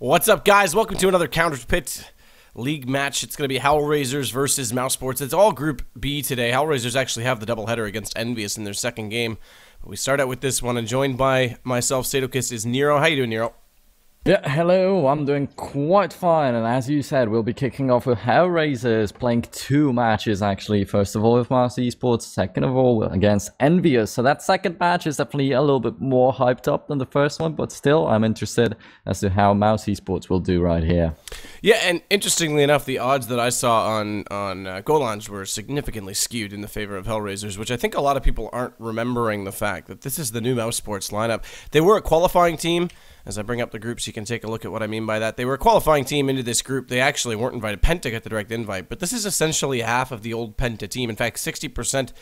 What's up, guys? Welcome to another Counter Pit League match. It's going to be Hellraisers versus mousesports. It's all Group B today. Hellraisers actually have the doubleheader against Envious in their second game. But we start out with this one, and joined by myself, Sadokist, is Nero. How you doing, Nero? Yeah, hello, I'm doing quite fine, and as you said, we'll be kicking off with Hellraisers, playing two matches actually. First of all with mousesports, second of all against Envious. So that second match is definitely a little bit more hyped up than the first one, but still, I'm interested as to how mousesports will do right here. Yeah, and interestingly enough, the odds that I saw on Golange were significantly skewed in the favor of Hellraisers, which I think a lot of people aren't remembering the fact that this is the new mousesports lineup. They were a qualifying team. As I bring up the groups, you can take a look at what I mean by that. They were a qualifying team into this group. They actually weren't invited. Penta got the direct invite, but this is essentially half of the old Penta team. In fact, 60%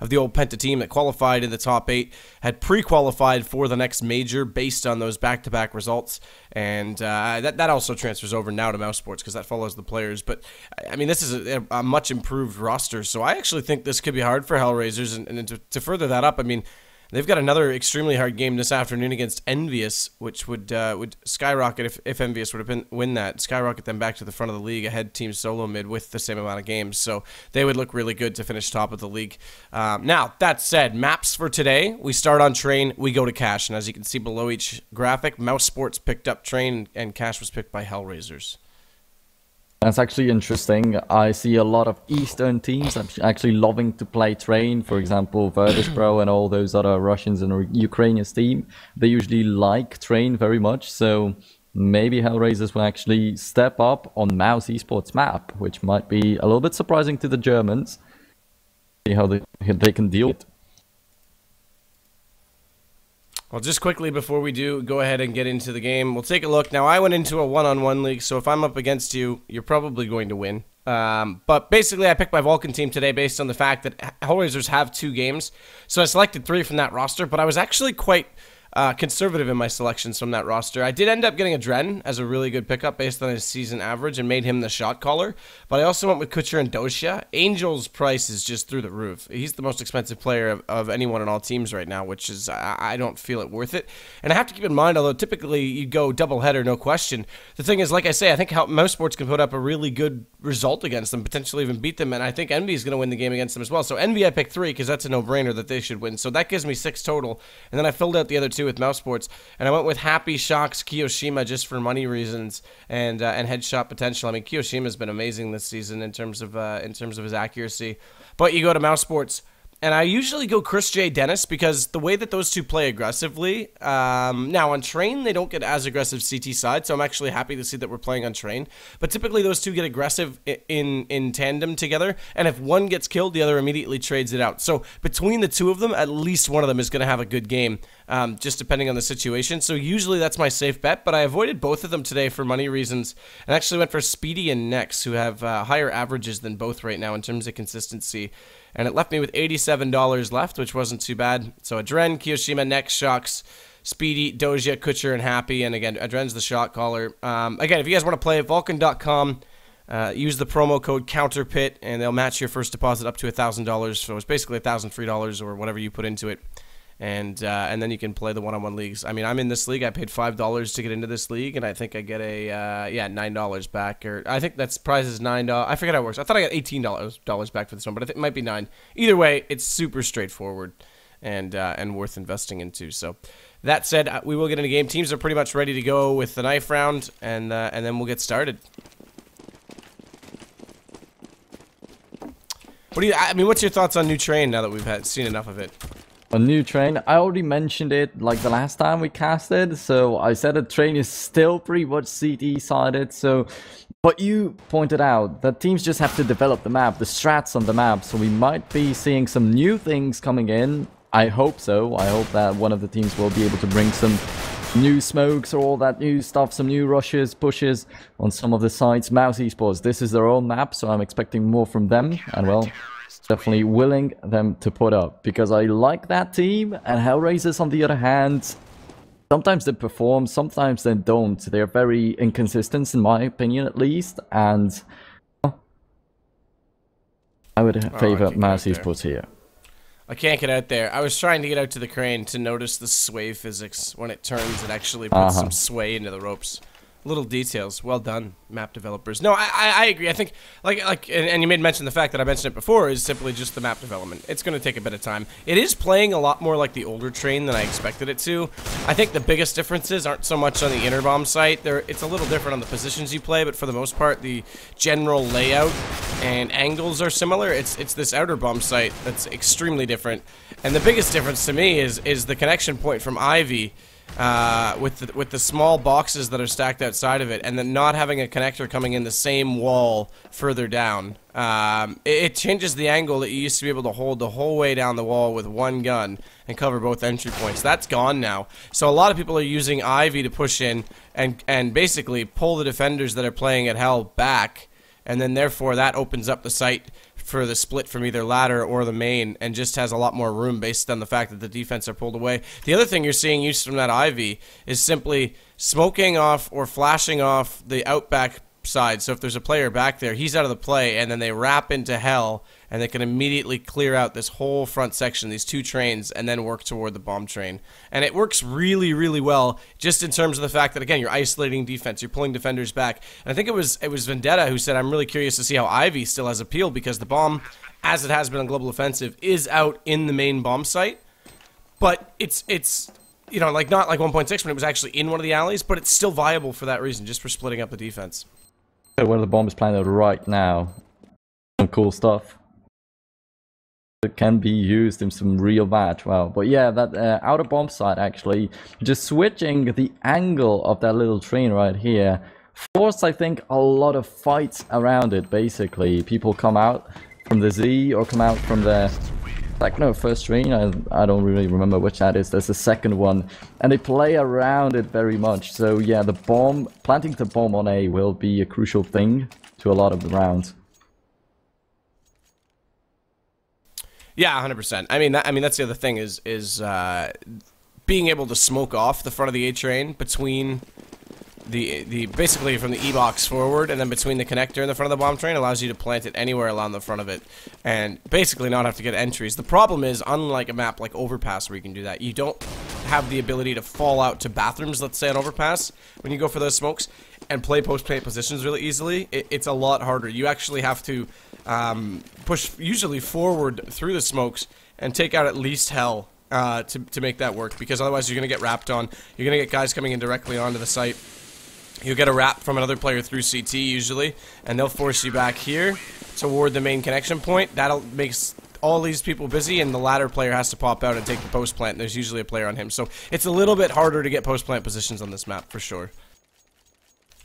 of the old Penta team that qualified in the top 8 had pre-qualified for the next major based on those back-to-back results, and that also transfers over now to mousesports because that follows the players. But, I mean, this is a much improved roster, so I actually think this could be hard for Hellraisers, and to further that up, I mean, they've got another extremely hard game this afternoon against Envious, which would skyrocket, if Envious would have win that, skyrocket them back to the front of the league ahead Team Solo Mid with the same amount of games. So they would look really good to finish top of the league. Now, that said, maps for today, we start on Train, we go to Cash. And as you can see below each graphic, mousesports picked up Train and Cash was picked by Hellraisers. That's actually interesting. I see a lot of Eastern teams actually loving to play Train. For example, Virtus.pro and all those other Russians and Ukrainians team. They usually like Train very much. So maybe Hellraisers will actually step up on mousesports map, which might be a little bit surprising to the Germans. See how they can deal with it. Well, just quickly before we do go ahead and get into the game, we'll take a look. Now, I went into a one-on-one league, so if I'm up against you, you're probably going to win. But basically, I picked my Vulcan team today based on the fact that Hellraisers have 2 games. So I selected 3 from that roster, but I was actually quite conservative in my selections from that roster. I did end up getting a Dren as a really good pickup based on his season average and made him the shot caller. But I also went with Kutcher and Dosia. Angel's price is just through the roof. He's the most expensive player of anyone on all teams right now, which is, I don't feel it worth it. And I have to keep in mind, although typically you go doubleheader, no question. The thing is, like I say, I think mousesports can put up a really good result against them, potentially even beat them. And I think Envy is going to win the game against them as well. So Envy, I picked 3 because that's a no-brainer that they should win. So that gives me 6 total. And then I filled out the other 2 with mousesports, and I went with Happy Shocks Kiyoshima just for money reasons and headshot potential. I mean, Kiyoshima's been amazing this season in terms of his accuracy. But you go to mousesports, and I usually go Chris J. Dennis because the way that those 2 play aggressively, now on Train, they don't get as aggressive CT side, so I'm actually happy to see that we're playing on Train. But typically those 2 get aggressive in tandem together, and if one gets killed, the other immediately trades it out. So between the 2 of them, at least one of them is going to have a good game, just depending on the situation. So usually that's my safe bet, but I avoided both of them today for money reasons, and actually went for Speedy and Nex, who have higher averages than both right now in terms of consistency. And it left me with $87 left, which wasn't too bad. So Adren, Kiyoshima, Nex, Shocks, Speedy, Doja, Kutcher, and Happy. And again, Adren's the shot caller. Again, if you guys want to play, Vulcan.com, use the promo code COUNTERPIT, and they'll match your first deposit up to $1,000. So it's basically $1,000 free dollars or whatever you put into it. And then you can play the one-on-one leagues. I mean, I'm in this league. I paid $5 to get into this league, and I think I get a $9 back. Or I think that's prize is $9. I forget how it works. I thought I got $18 back for this one, but I think it might be $9. Either way, it's super straightforward and worth investing into. So that said, we will get into game. Teams are pretty much ready to go with the knife round, and then we'll get started. What's your thoughts on New Train now that we've seen enough of it? A new train, I already mentioned it like the last time we casted, so I said the train is still pretty much CT sided, but you pointed out that teams just have to develop the map, the strats on the map, so we might be seeing some new things coming in. I hope so. I hope that one of the teams will be able to bring some new smokes or all that new stuff, some new rushes, pushes on some of the sites. mousesports, this is their own map, so I'm expecting more from them, and well, definitely willing them to put up, because I like that team. And Hellraisers, on the other hand, sometimes they perform, sometimes they don't. They're very inconsistent, in my opinion, at least. And well, I would favor mousesports here. I can't get out there. I was trying to get out to the crane to notice the sway physics. When it turns, it actually puts some sway into the ropes. Little details. Well done, map developers. No, I agree. I think, and you made mention the fact that I mentioned it before, is simply just the map development. It's going to take a bit of time. It is playing a lot more like the older Train than I expected it to. I think the biggest differences aren't so much on the inner bomb site. It's a little different on the positions you play, but for the most part, the general layout and angles are similar. It's this outer bomb site that's extremely different. And the biggest difference to me is the connection point from Ivy, with the small boxes that are stacked outside of it, and then not having a connector coming in the same wall further down. It changes the angle that you used to be able to hold the whole way down the wall with one gun and cover both entry points. That's gone now. So a lot of people are using Ivy to push in and basically pull the defenders that are playing at Hell back, and then therefore that opens up the site for the split from either ladder or the main, and just has a lot more room based on the fact that the defense are pulled away. The other thing you're seeing used from that Ivy is simply smoking off or flashing off the outback side. So if there's a player back there, he's out of the play, and then they wrap into Hell, and they can immediately clear out this whole front section, these 2 trains, and then work toward the bomb train. And it works really, really well, just in terms of the fact that, again, you're isolating defense, you're pulling defenders back. And I think it was Vendetta who said, I'm really curious to see how Ivy still has appeal, because the bomb, as it has been on Global Offensive, is out in the main bomb site. But it's you know, like not like 1.6 when it was actually in one of the alleys, but it's still viable for that reason, just for splitting up the defense. Where the bomb is planted right now. Some cool stuff. It can be used in some real match. Wow. But yeah, that outer bomb site, actually, just switching the angle of that little train right here forced, I think, a lot of fights around it. Basically, people come out from the Z or come out from the first train. I don't really remember which that is. There's the second one, and they play around it very much. So yeah, the bomb, planting the bomb on A will be a crucial thing to a lot of the rounds. Yeah, 100%. I mean, that's the other thing is being able to smoke off the front of the A train between basically from the E-box forward and then between the connector and the front of the bomb train allows you to plant it anywhere along the front of it and basically not have to get entries. The problem is, unlike a map like Overpass where you can do that, you don't have the ability to fall out to bathrooms, let's say on Overpass, when you go for those smokes, and play post-plant positions really easily. It's a lot harder. You actually have to push usually forward through the smokes and take out at least hell to make that work, because otherwise you're going to get wrapped on. You're going to get guys coming in directly onto the site. You'll get a wrap from another player through CT usually, and they'll force you back here toward the main connection point. That'll makes all these people busy, and the ladder player has to pop out and take the post plant, and there's usually a player on him. So it's a little bit harder to get post plant positions on this map, for sure.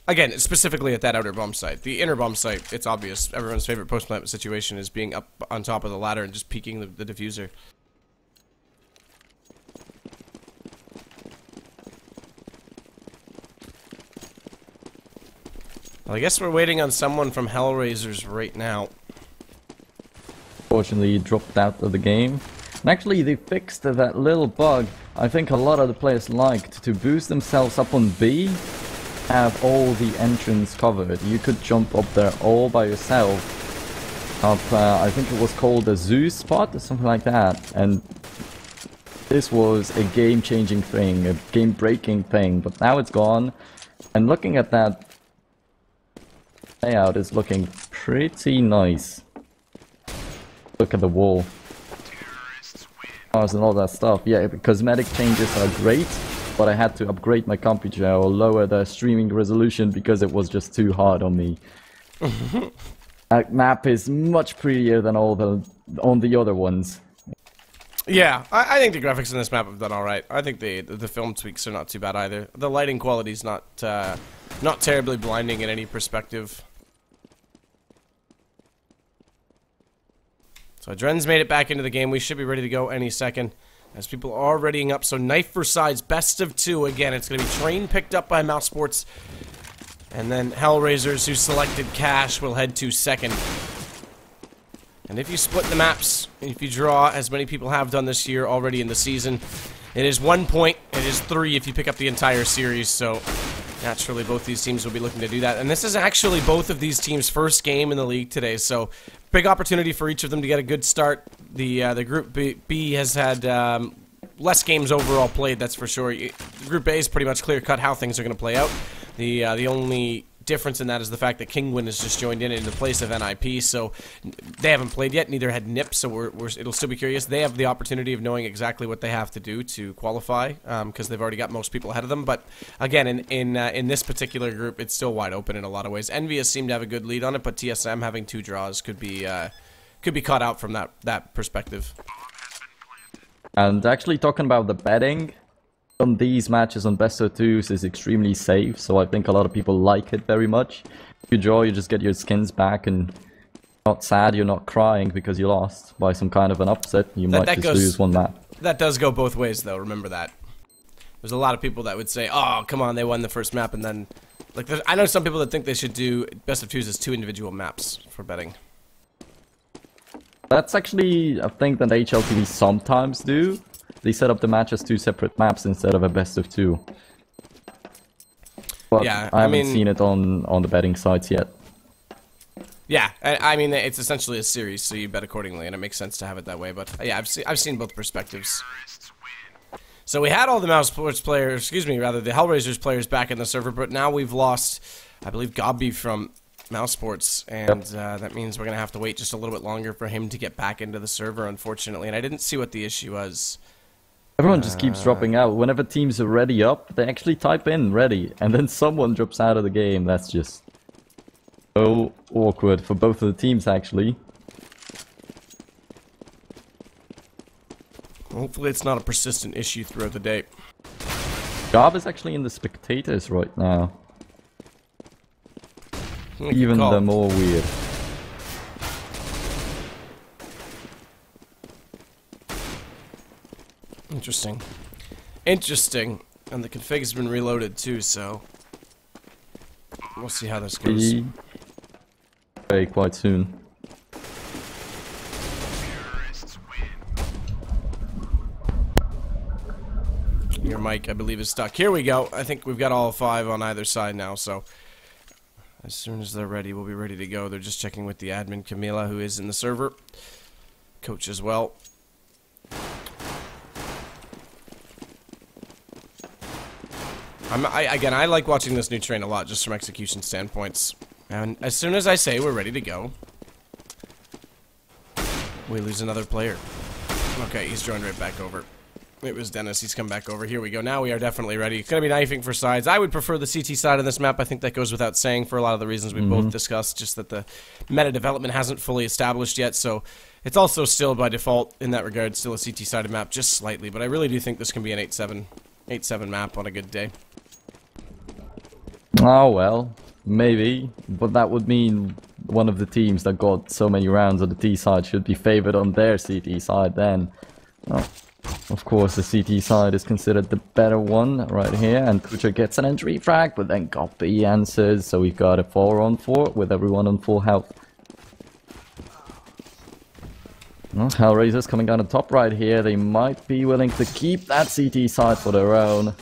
Again, specifically at that outer bomb site. The inner bomb site, it's obvious. Everyone's favorite post plant situation is being up on top of the ladder and just peeking the diffuser. Well, I guess we're waiting on someone from Hellraisers right now. Fortunately, he dropped out of the game. And actually, they fixed that little bug I think a lot of the players liked, to boost themselves up on B, have all the entrance covered. You could jump up there all by yourself. Up, I think it was called a Zeus spot or something like that. And this was a game-changing thing, a game-breaking thing. But now it's gone. And looking at that layout is looking pretty nice. Look at the wall. And all that stuff. Yeah, the cosmetic changes are great, but I had to upgrade my computer or lower the streaming resolution because it was just too hard on me. That map is much prettier than all on the other ones. Yeah, I think the graphics in this map have done all right. I think the film tweaks are not too bad either. The lighting quality is not terribly blinding in any perspective. So Dren's made it back into the game. We should be ready to go any second, as people are readying up. So knife for sides, best of two again. It's going to be Train picked up by mousesports, and then Hellraisers, who selected Cash, will head to second. And if you split the maps, if you draw, as many people have done this year already in the season, it is 1 point. It is 3 if you pick up the entire series. So naturally, both these teams will be looking to do that. And this is actually both of these teams' first game in the league today. So big opportunity for each of them to get a good start. The Group B has had less games overall played, that's for sure. Group A is pretty much clear-cut how things are going to play out. The only difference in that is the fact that Kingwin has just joined in the place of NIP, so they haven't played yet. Neither had NIP, so it'll still be curious. They have the opportunity of knowing exactly what they have to do to qualify, because they've already got most people ahead of them. But again, in this particular group, it's still wide open in a lot of ways. Envious seem to have a good lead on it, but TSM having 2 draws could be caught out from that perspective. And actually, talking about the betting on these matches on best of twos is extremely safe, so I think a lot of people like it very much. If you draw, you just get your skins back, and you're not sad, you're not crying because you lost by some kind of an upset. You might just lose one map. That does go both ways, though. Remember that. There's a lot of people that would say, "Oh, come on, they won the first map," and then, like, I know some people that think they should do best of twos as 2 individual maps for betting. That's actually a thing that HLTV sometimes do. They set up the match as 2 separate maps instead of a best of 2. But yeah, I haven't seen it on the betting sites yet. Yeah, I mean, it's essentially a series, so you bet accordingly, and it makes sense to have it that way. But yeah, I've seen both perspectives. So we had all the mousesports players, rather the Hellraisers players back in the server, but now we've lost, I believe, Gobby from mousesports, and that means we're gonna have to wait just a little bit longer for him to get back into the server, unfortunately. And I didn't see what the issue was. Everyone just keeps dropping out. Whenever teams are ready up, they actually type in ready, and then someone drops out of the game. That's just so awkward for both of the teams, actually. Hopefully it's not a persistent issue throughout the day. Gob is actually in the spectators right now. Even the more weird. Interesting. And the config's been reloaded too, so we'll see how this goes. Very quite soon. Your mic, I believe, is stuck. Here we go. I think we've got all 5 on either side now, so as soon as they're ready, we'll be ready to go. They're just checking with the admin, Camila, who is in the server. Coach as well. Again, I like watching this new train a lot, just from execution standpoints. And as soon as I say we're ready to go, we lose another player. Okay, he's joined right back over. It was Dennis. He's come back over. Here we go. Now we are definitely ready. It's going to be knifing for sides. I would prefer the CT side of this map. I think that goes without saying for a lot of the reasons we both discussed, just that the meta development hasn't fully established yet, so it's also still by default in that regard still a CT-sided map, just slightly, but I really do think this can be an 8-7 map on a good day. Oh, well, maybe, but that would mean one of the teams that got so many rounds on the T side should be favored on their CT side then. Well, of course, the CT side is considered the better one right here, and Kucha gets an entry frag, but then Goppy answers, so we've got a 4-on-4 with everyone on full health. Well, Hellraisers coming down the top right here. They might be willing to keep that CT side for their own.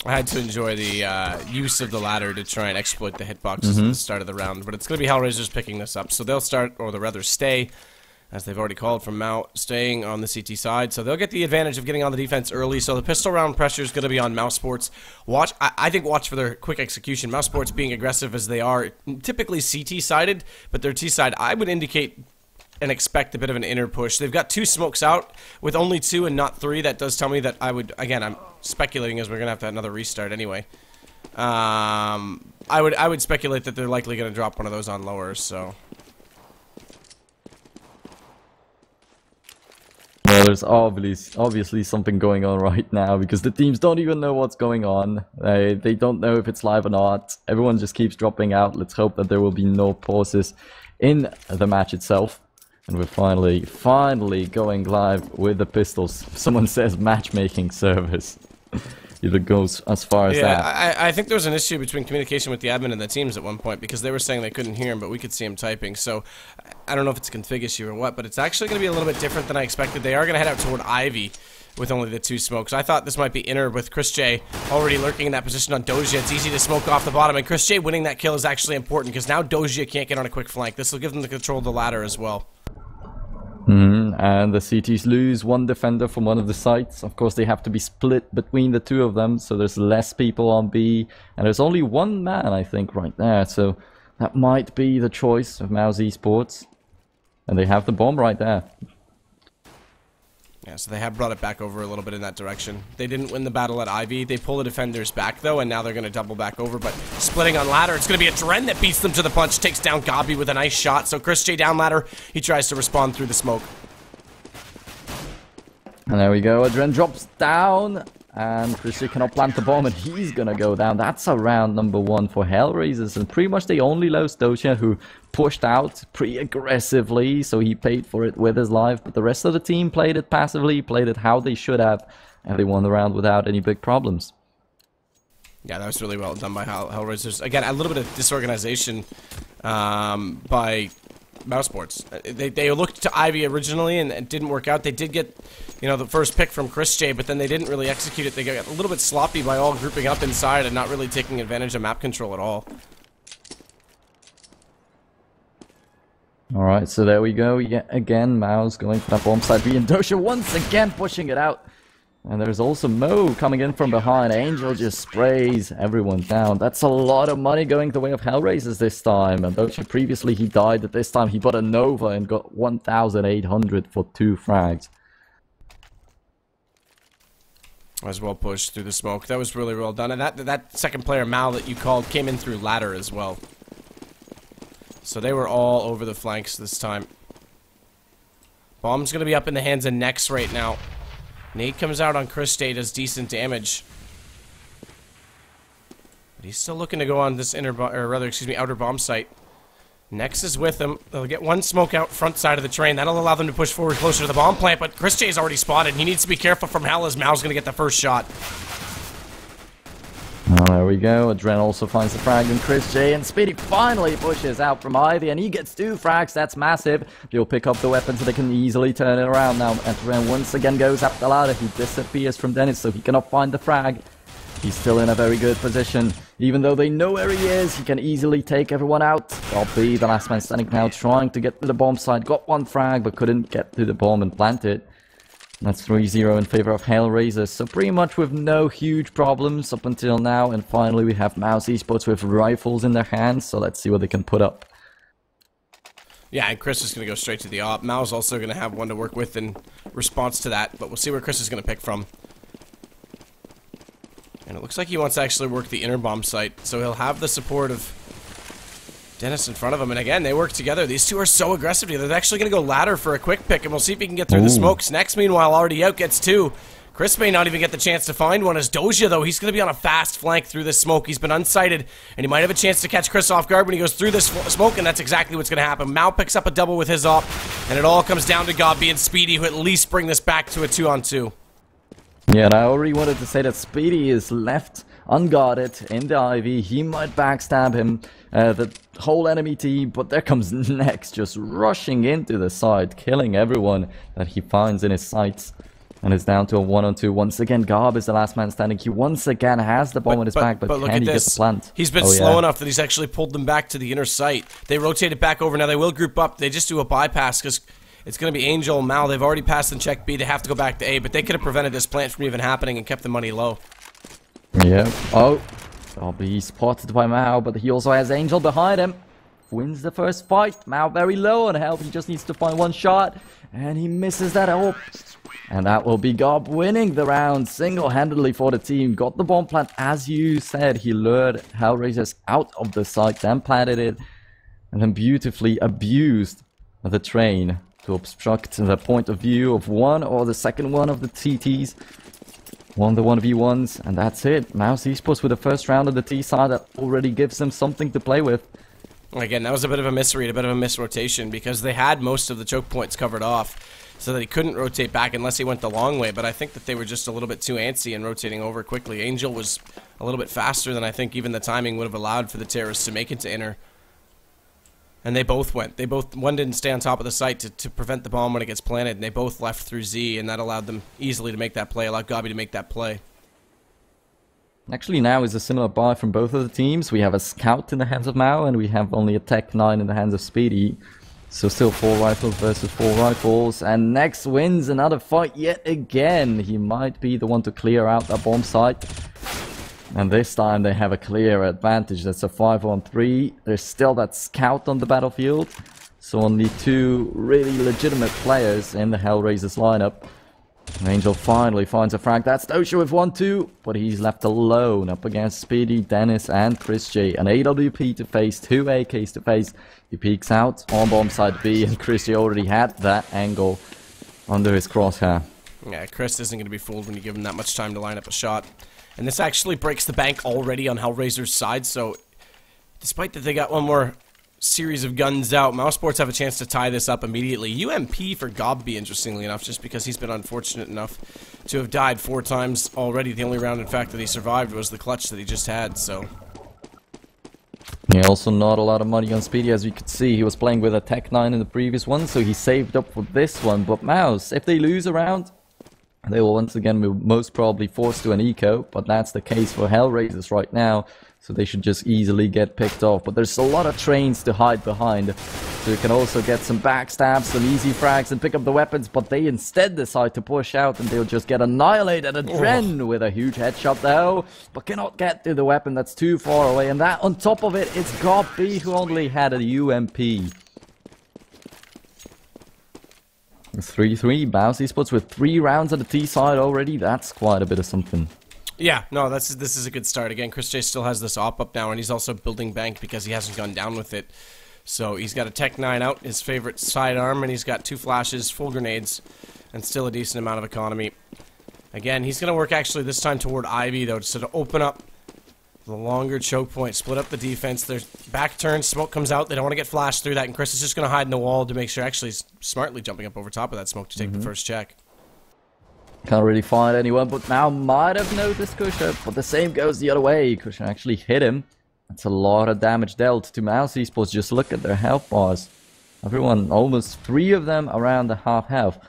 I had to enjoy the use of the ladder to try and exploit the hitboxes at the start of the round, but it's going to be Hellraisers picking this up, so they'll start, or they'll rather stay, as they've already called from Mao, staying on the CT side, so they'll get the advantage of getting on the defense early, so the pistol round pressure is going to be on mousesports. I think watch for their quick execution. Mousesports being aggressive as they are, typically CT-sided, but their T-side, I would indicate and expect a bit of an inner push. They've got 2 smokes out, with only 2 and not 3. That does tell me that I would, again, I'm speculating as we're going to have to have another restart anyway. I would speculate that they're likely going to drop one of those on lower, so... Well, there's obviously something going on right now, because the teams don't even know what's going on. They don't know if it's live or not. Everyone just keeps dropping out. Let's hope that there will be no pauses in the match itself. And we're finally going live with the pistols. Someone says matchmaking service. It goes as far as that. I think there was an issue between communication with the admin and the teams at one point, because they were saying they couldn't hear him, but we could see him typing. So I don't know if it's a config issue or what, but it's actually going to be a little bit different than I expected. They are going to head out toward Ivy with only the 2 smokes. I thought this might be inner with Chris J already lurking in that position on Dojia. It's easy to smoke off the bottom, and Chris J winning that kill is actually important, because now Dojia can't get on a quick flank. This will give them the control of the ladder as well. And the CTs lose 1 defender from one of the sites. Of course, they have to be split between the 2 of them, so there's less people on B. And there's only 1 man, I think, right there. So that might be the choice of mousesports. And they have the bomb right there. Yeah, so they have brought it back over a little bit in that direction. They didn't win the battle at Ivy. They pull the defenders back, though, and now they're going to double back over. But splitting on ladder, it's going to be a Dren that beats them to the punch, takes down Gabi with a nice shot. So Chris J down ladder, he tries to respond through the smoke. And there we go, a Dren drops down, and Chris J cannot plant the bomb, and he's going to go down. That's a round number 1 for Hellraisers, and pretty much they only lost Dojia, who pushed out pretty aggressively, so he paid for it with his life, but the rest of the team played it passively, played it how they should have, and they won the round without any big problems. Yeah, that was really well done by Hellraisers. Again, a little bit of disorganization by mousesports. They looked to Ivy originally, and it didn't work out. They did get, you know, the first pick from Chris J, but then they didn't really execute it. They got a little bit sloppy by all grouping up inside and not really taking advantage of map control at all. Alright, so there we go. Yet again, Mao's going for that bomb side B, and Dosha once again pushing it out. And there's also Mo coming in from behind. Angel just sprays everyone down. That's a lot of money going the way of Hellraisers this time. And Dosha previously he died, but this time he bought a Nova and got 1,800 for 2 frags. Was well pushed through the smoke. That was really well done. And that second player, Mal, that you called, came in through ladder as well. So they were all over the flanks this time. Bomb's going to be up in the hands of Nex right now. Nate comes out on Chris J, does decent damage. But he's still looking to go on this outer bomb site. Nex is with him. They'll get 1 smoke out front side of the train. That'll allow them to push forward closer to the bomb plant, but Chris J is already spotted. He needs to be careful from Hell as Mal's going to get the first shot. Oh, there we go. Adren also finds the frag, and Chris J and Speedy finally pushes out from Ivy, and he gets 2 frags. That's massive. They'll pick up the weapons so they can easily turn it around now. Adren once again goes up the ladder. He disappears from Dennis, so he cannot find the frag. He's still in a very good position. Even though they know where he is, he can easily take everyone out. Gobby, the last man standing now, trying to get to the bomb site. Got 1 frag, but couldn't get to the bomb and plant it. That's 3-0 in favor of Hellraisers. So pretty much with no huge problems up until now. And finally we have mousesports with rifles in their hands. So let's see what they can put up. Yeah, and Chris is going to go straight to the op. Mao's also going to have one to work with in response to that. But we'll see where Chris is going to pick from. And it looks like he wants to actually work the inner bomb site. So he'll have the support of Dennis in front of him, and again, they work together. These two are so aggressive together. They're actually going to go ladder for a quick pick, and we'll see if he can get through the smokes. Next, meanwhile, already out, gets 2. Chris may not even get the chance to find one. As Doja, though, he's going to be on a fast flank through this smoke. He's been unsighted, and he might have a chance to catch Chris off guard when he goes through this smoke, and that's exactly what's going to happen. Mao picks up a double with his op, and it all comes down to Gobby and Speedy, who at least bring this back to a 2-on-2. Yeah, and I already wanted to say that Speedy is left unguarded in the Ivy. He might backstab him, the whole enemy team, but there comes Next just rushing into the side, killing everyone that he finds in his sights. And it's down to a 1-on-2. Once again, Garb is the last man standing. He once again has the bomb in his back, but look can at he get this. the plant? He's been slow enough that he's actually pulled them back to the inner site. They rotate it back over. Now they will group up. They just do a bypass because it's going to be Angel and Mal. They've already passed in check B. They have to go back to A, but they could have prevented this plant from even happening and kept the money low. Yeah. Oh. Gobby spotted by Mao, but he also has Angel behind him. Wins the first fight. Mao very low on health. He just needs to find 1 shot, and he misses that up. And that will be Gob winning the round single-handedly for the team. Got the bomb plant, as you said. He lured Hellraisers out of the site, then planted it, and then beautifully abused the train to obstruct the point of view of one or the second one of the TTs. Won the 1v1s, and that's it. mousesports with the first round of the T side that already gives them something to play with. Again, that was a bit of a misread, a bit of a misrotation, because they had most of the choke points covered off, so that he couldn't rotate back unless he went the long way, but I think that they were just a little bit too antsy and rotating over quickly. Angel was a little bit faster than I think even the timing would have allowed for the terrorists to make it to inner. And they both went. One didn't stay on top of the site to prevent the bomb when it gets planted, and they both left through Z, and that allowed them easily to make that play, allowed Gobby to make that play. Actually, now is a similar buy from both of the teams. We have a scout in the hands of Mao, and we have only a Tech 9 in the hands of Speedy. So still 4 rifles versus 4 rifles, and Next wins another fight yet again. He might be the one to clear out that bomb site. And this time they have a clear advantage. That's a 5-on-3. There's still that scout on the battlefield. So only 2 really legitimate players in the Hellraisers lineup. And Angel finally finds a frag. That's Doja with 1-2. But he's left alone up against Speedy, Dennis, and Chris J. An AWP to face, 2 AKs to face. He peeks out on bomb side B, and Chris J already had that angle under his crosshair. Yeah, Chris isn't going to be fooled when you give him that much time to line up a shot. And this actually breaks the bank already on Hellraiser's side, so despite that they got one more series of guns out, mousesports have a chance to tie this up immediately. UMP for Gobby, interestingly enough, just because he's been unfortunate enough to have died 4 times already. The only round, in fact, that he survived was the clutch that he just had, so... Yeah, also not a lot of money on Speedy, as you could see. He was playing with a Tech 9 in the previous one, so he saved up for this one. But Mouse, if they lose a round, they will once again be most probably forced to an eco, but that's the case for Hellraisers right now, so they should just easily get picked off. But there's a lot of trains to hide behind, so you can also get some backstabs, some easy frags, and pick up the weapons, but they instead decide to push out, and they'll just get annihilated. Adren with a huge headshot though, but cannot get to the weapon. That's too far away, and that on top of it, it's Gobby who only had a UMP. 3-3, mousesports with 3 rounds on the T side already. That's quite a bit of something. Yeah, no, this is a good start. Again, Chris J still has this op up now, and he's also building bank because he hasn't gone down with it. So he's got a Tech 9 out, his favorite sidearm, and he's got 2 flashes, full grenades, and still a decent amount of economy. Again, he's going to work actually this time toward Ivy, though, so to open up the longer choke point, split up the defense. There's back turn, smoke comes out. They don't want to get flashed through that, and Chris is just going to hide in the wall to make sure. Actually, he's smartly jumping up over top of that smoke to take the first check. Can't really find anyone, but now might have noticed Kusha, but the same goes the other way. Kusha actually hit him. That's a lot of damage dealt to mousesports. Just look at their health bars. Everyone, almost 3 of them around the half health.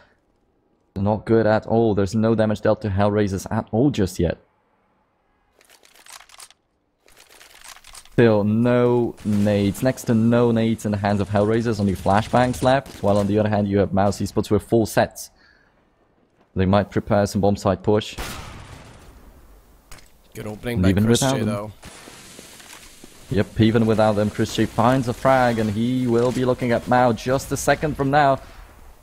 Not good at all. There's no damage dealt to Hellraisers at all just yet. Still no nades. Next to no nades in the hands of Hellraisers. Only flashbangs left. While on the other hand you have mousesports with full sets. They might prepare some bomb site push. Good opening by Christian though. Yep, even without them, Christian finds a frag and he will be looking at Mao just a second from now.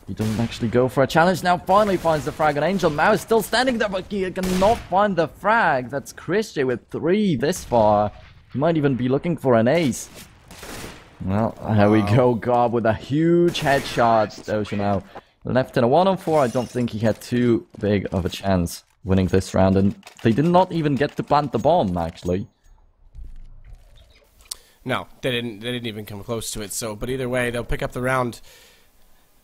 He doesn't actually go for a challenge now, finally finds the frag on Angel. Mao is still standing there, but he cannot find the frag. That's Christian with 3 this far. He might even be looking for an ace. Well, here we go, Gob with a huge headshot. Doja now left in a 1-on-4. I don't think he had too big of a chance winning this round, and they did not even get to plant the bomb, actually. No, they didn't even come close to it. So, but either way, they'll pick up the round,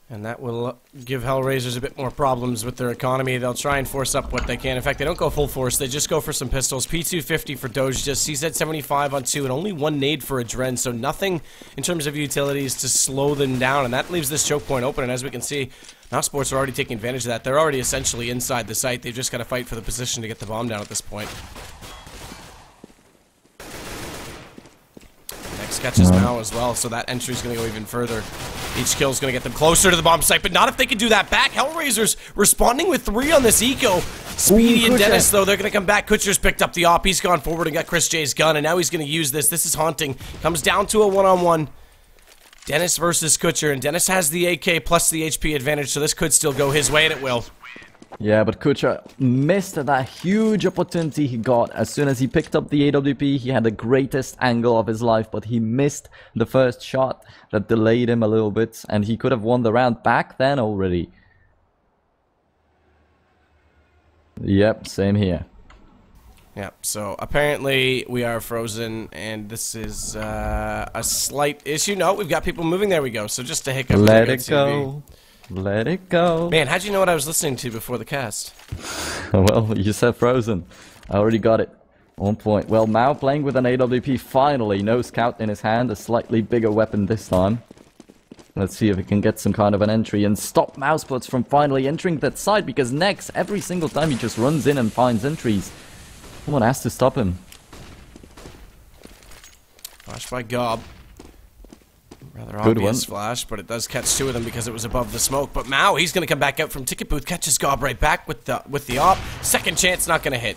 and that will give Hellraisers a bit more problems with their economy. They'll try and force up what they can. In fact, they don't go full force. They just go for some pistols. P250 for Doge, just CZ75 on 2, and only 1 nade for Adren. So nothing in terms of utilities to slow them down, and that leaves this choke point open. And as we can see, mousesports are already taking advantage of that. They're already essentially inside the site. They've just got to fight for the position to get the bomb down at this point. Catches Mao as well, so that entry's going to go even further. Each kill's going to get them closer to the bomb site, but not if they can do that back. Hellraisers responding with 3 on this eco. Speedy and Dennis, though, they're going to come back. Kutcher's picked up the op. He's gone forward and got Chris J's gun, and now he's going to use this. This is haunting. Comes down to a 1-on-1. Dennis versus Kutcher, and Dennis has the AK plus the HP advantage, so this could still go his way, and it will. Yeah, but Kutcher missed that huge opportunity he got. As soon as he picked up the AWP, he had the greatest angle of his life, but he missed the first shot that delayed him a little bit, and he could have won the round back then already. Yep, same here. Yeah, so apparently we are frozen, and this is a slight issue. No, we've got people moving. There we go. So just a hiccup. Let it go. Let it go. Man, how'd you know what I was listening to before the cast? Well, you said frozen. I already got it. 1 point. Well, Mao playing with an AWP finally. No scout in his hand. A slightly bigger weapon this time. Let's see if he can get some kind of an entry and stop mousesports from finally entering that site, because next, every single time he just runs in and finds entries. Someone has to stop him. Flash by Gob. Rather Good obvious one. flash, but it does catch 2 of them because it was above the smoke. But Mao, he's going to come back out from ticket booth, catches Gob right back with the op. Second chance, not going to hit.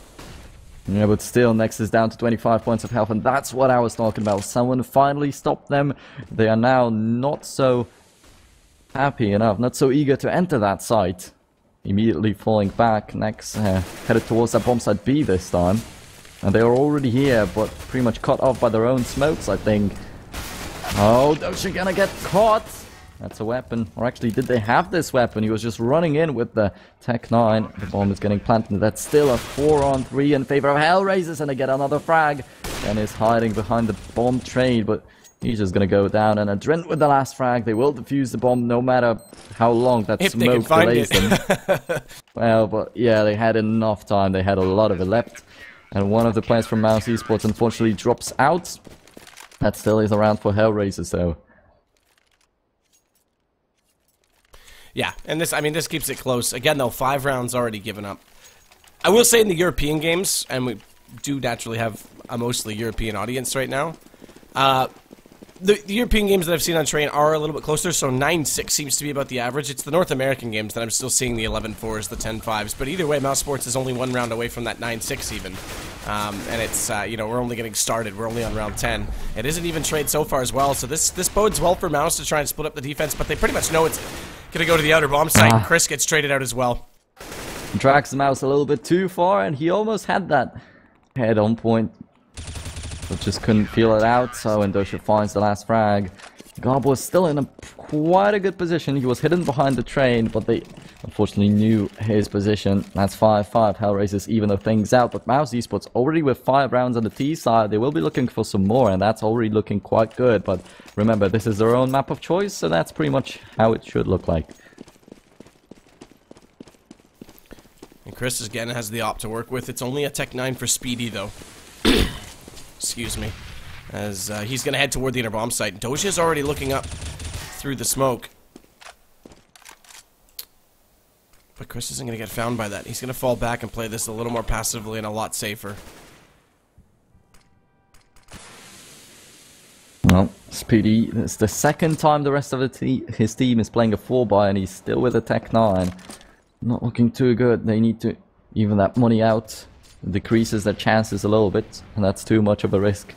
Yeah, but still, Nex is down to 25 points of health, and that's what I was talking about. Someone finally stopped them. They are now not so happy enough, not so eager to enter that site. Immediately falling back. Nex headed towards that bomb site B this time. And they are already here, but pretty much cut off by their own smokes, I think. Oh, Doja gonna get caught! That's a weapon. Or actually, did they have this weapon? He was just running in with the Tech 9. The bomb is getting planted. That's still a 4-on-3 in favor of Hellraisers, and they get another frag. And is hiding behind the bomb train, but he's just gonna go down. And Adrent with the last frag. They will defuse the bomb no matter how long that smoke delays them. Well, but yeah, they had enough time. They had a lot of it left. And one of the players from Mouse Esports unfortunately drops out. That still is around for Hellraisers, though. Yeah, and this keeps it close. Again, though, 5 rounds already given up. I will say in the European games, and we do naturally have a mostly European audience right now, the European games that I've seen on Train are a little bit closer, so 9-6 seems to be about the average. It's the North American games that I'm still seeing the 11-4s, the 10-5s, but either way, mousesports is only 1 round away from that 9-6 even. And it's, you know, we're only getting started. We're only on round 10. It isn't even trade so far as well, so this bodes well for Mouse to try and split up the defense, but they pretty much know it's going to go to the outer bomb site, and Chris gets traded out as well. Drags the Mouse a little bit too far, and he almost had that head on point, but just couldn't feel it out. So when Doja finds the last frag, Gob was still in quite a good position. He was hidden behind the train, but they unfortunately knew his position. That's 5-5. Hellraisers even though things out, but Mouse Esports already with 5 rounds on the T side. They will be looking for some more, and that's already looking quite good. But remember, this is their own map of choice, so that's pretty much how it should look like. And Chris again has the op to work with. It's only a Tech 9 for Speedy, though. Excuse me. As he's going to head toward the inner bomb site. Doja's already looking up through the smoke. But Chris isn't going to get found by that. He's going to fall back and play this a little more passively and a lot safer. Well, Speedy, it's the second time the rest of his team is playing a 4-buy and he's still with a Tech 9. Not looking too good. They need to even that money out. It decreases their chances a little bit, and that's too much of a risk.